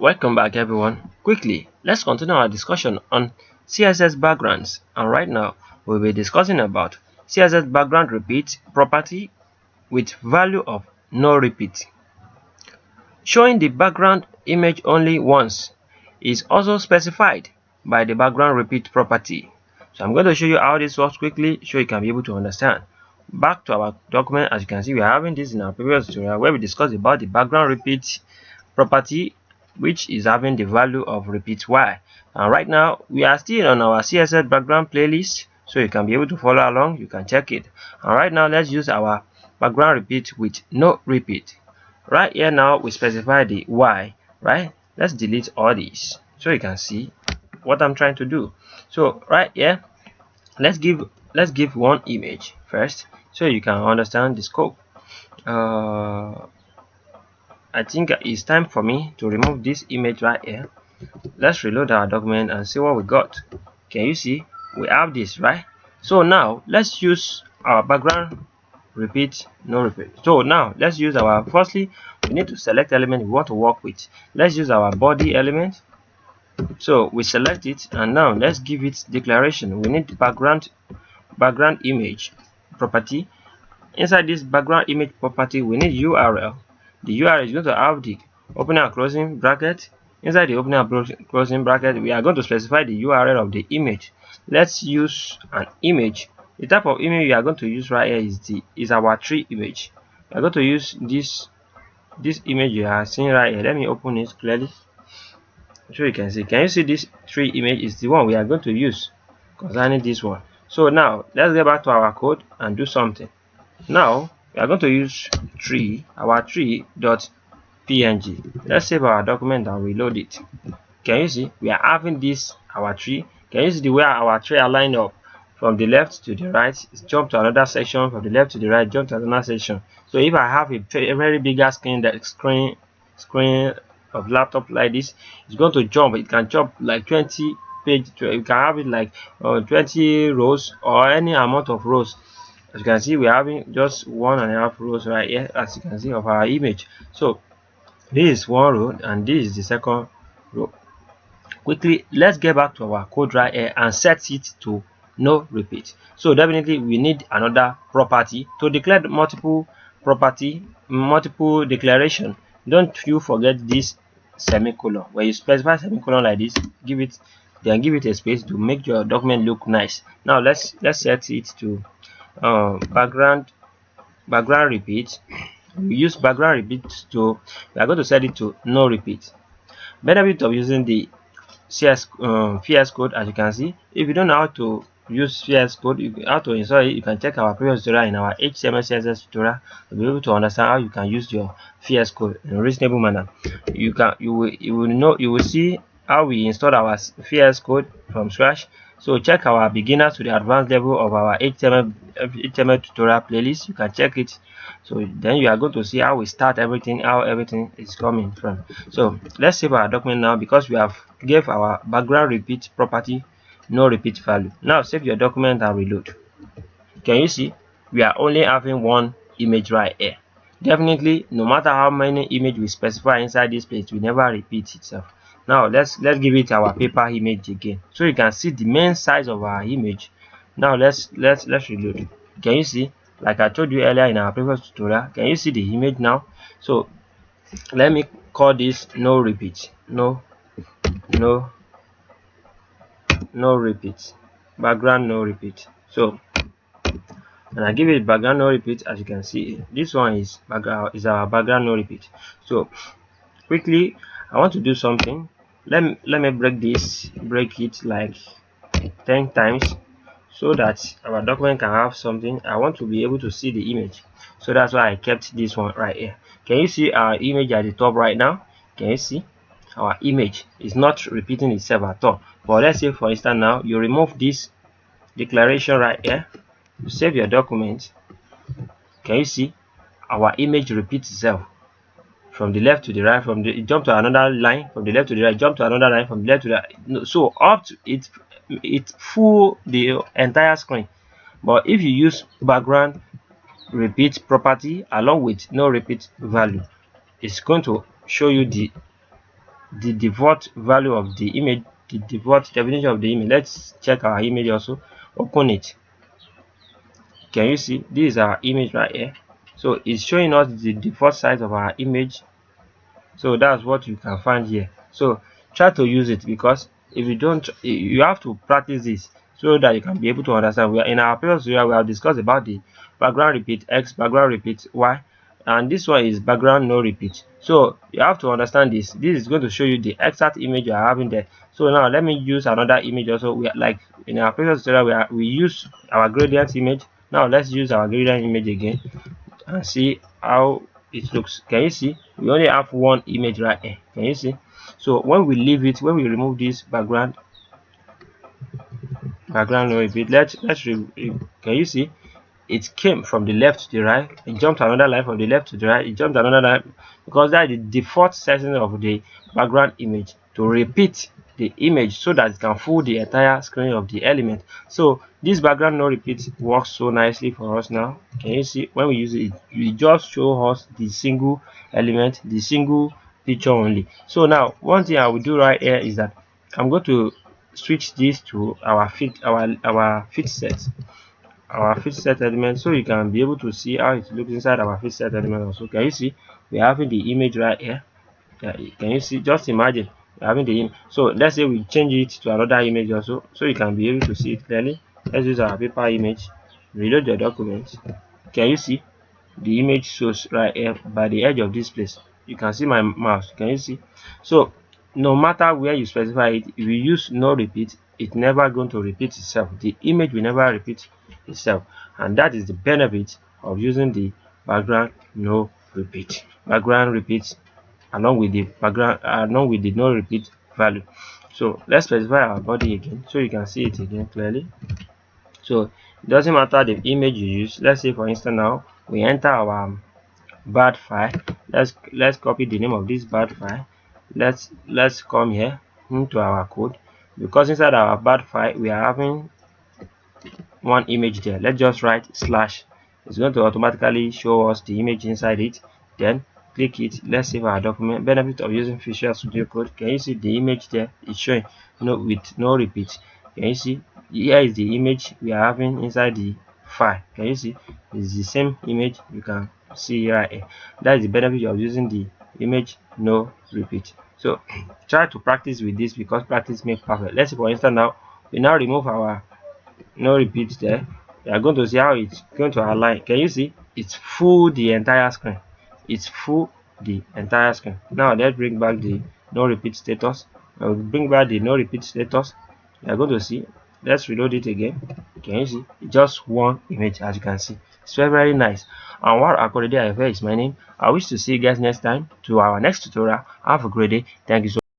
Welcome back everyone. Quickly, let's continue our discussion on CSS backgrounds, and right now we'll be discussing about CSS background repeat property with value of no repeat. Showing the background image only once is also specified by the background repeat property. So I'm going to show you how this works quickly so you can be able to understand. Back to our document, as you can see, we are having this in our previous tutorial where we discussed about the background repeat property, which is having the value of repeat y. And right now we are still on our CSS background playlist, so you can be able to follow along. You can check it. And right now let's use our background repeat with no repeat. Right here now we specify the y, right? Let's delete all these so you can see what I'm trying to do. So right here, let's give one image first so you can understand the scope. I think it's time for me to remove this image right here. Let's reload our document and see what we got. Can you see we have this, right? So now let's use our background repeat no repeat. So now let's use our, firstly we need to select element we want to work with. Let's use our body element. So we select it, and now let's give it declaration. We need the background image property. Inside this background image property we need URL. The URL is going to have the opening and closing bracket. Inside the opening and closing bracket we are going to specify the URL of the image. Let's use an image. The type of image we are going to use right here is our tree image. We are going to use this image you are seeing right here. Let me open it clearly so you can see. Can you see this tree image is the one we are going to use concerning this one? So now let's get back to our code and do something. Now we are going to use our tree.png. Let's save our document and reload it. Can you see we are having this our tree? Can you see the way our tree are lined up from the left to the right? Jump to another section, from the left to the right, jump to another section. So if I have a very bigger screen, that screen of laptop like this, it's going to jump. It can jump like 20 page. You can have it like 20 rows or any amount of rows. As you can see, we're having just 1.5 rows right here, as you can see, of our image. So this is one row and this is the second row. Quickly, let's get back to our code right here and set it to no repeat. So definitely we need another property to declare multiple declaration. Don't you forget this semicolon. When you specify semicolon like this, give it a space to make your document look nice. Now let's set it to background repeat. We use background repeat to, we are going to set it to no repeat. Benefit of using the VS code, as you can see, if you don't know how to use VS code, how to install it, you can check our previous tutorial in our HTML CSS tutorial to be able to understand how you can use your VS code in a reasonable manner. You will see how we installed our VS code from scratch. So check our beginner to the advanced level of our HTML tutorial playlist. You can check it. So then you are going to see how we start everything, how everything is coming from. So let's save our document now, because we have gave our background repeat property no repeat value. Now save your document and reload. Can you see we are only having one image right here? Definitely, no matter how many image we specify inside this place, will never repeat itself. Now let's give it our paper image again, so you can see the main size of our image. Now let's reload. Can you see, like I told you earlier in our previous tutorial, can you see the image now? So let me call this no repeat, no repeat, background no repeat. So and I give it background no repeat. As you can see, this one is our background no repeat. So quickly, I want to do something. Let me break it like 10 times so that our document can have something. I want to be able to see the image, so that's why I kept this one right here. Can you see our image at the top right now? Can you see our image is not repeating itself at all? But let's say for instance now you remove this declaration right here, you save your document. Can you see our image repeats itself from the left to the right, from the jump to another line, from the left to the right, jump to another line, from the left to the right. So up to it full the entire screen. But if you use background repeat property along with no repeat value, it's going to show you the the default value of the image, the default definition of the image. Let's check our image also. Open it. Can you see this is our image right here? So it's showing us the default size of our image. So that's what you can find here. So try to use it, because if you don't, you have to practice this so that you can be able to understand. We are in our previous video, we have discussed about the background repeat X, background repeat Y, and this one is background no repeat. So you have to understand this. This is going to show you the exact image you are having there. So now let me use another image also. We are, like in our previous tutorial, we use our gradient image. Now let's use our gradient image again and see how it looks. Can you see we only have one image right here? Can you see? So when we leave it, when we remove this background no repeat, can you see it came from the left to the right, it jumped another line from the left to the right, it jumped another line, because that is the default setting of the background image to repeat the image so that it can fool the entire screen of the element. So this background no repeat works so nicely for us now. Can you see when we use it, it just show us the single element, the single picture only. So now one thing I will do right here is that I'm going to switch this to our fit set element, so you can be able to see how it looks inside our fit set element also. Can you see we're having the image right here? Can you see? Just imagine we're having the image. So let's say we change it to another image also, so you can be able to see it clearly. Let's use our paper image. Reload your document. Can you see the image shows right here by the edge of this place? You can see my mouse. Can you see? So no matter where you specify it, if you use no repeat, it's never going to repeat itself. The image will never repeat itself, and that is the benefit of using the background no repeat. Background repeats along with the no repeat value. So let's specify our body again so you can see it again clearly. So it doesn't matter the image you use. Let's say for instance now we enter our bad file. Let's copy the name of this bad file. Let's come here into our code, because inside our bad file we are having one image there. Let's just write slash. It's going to automatically show us the image inside it. Then click it. Let's save our document. Benefit of using Visual Studio Code. Can you see the image there? It's showing with no repeat. Can you see? Here is the image we are having inside the file. Can you see? It's the same image you can see right here. That is the benefit of using the image no repeat. So try to practice with this, because practice makes perfect. Let's say for instance now we now remove our no repeat there. You are going to see how it's going to align. Can you see? It's full the entire screen. It's full the entire screen. Now let's bring back the no repeat status. I will bring back the no repeat status. You are going to see. Let's reload it again. Can you see? It's just one image, as you can see. It's very nice. Anwar Akorede is my name. I wish to see you guys next time to our next tutorial. Have a great day. Thank you so much.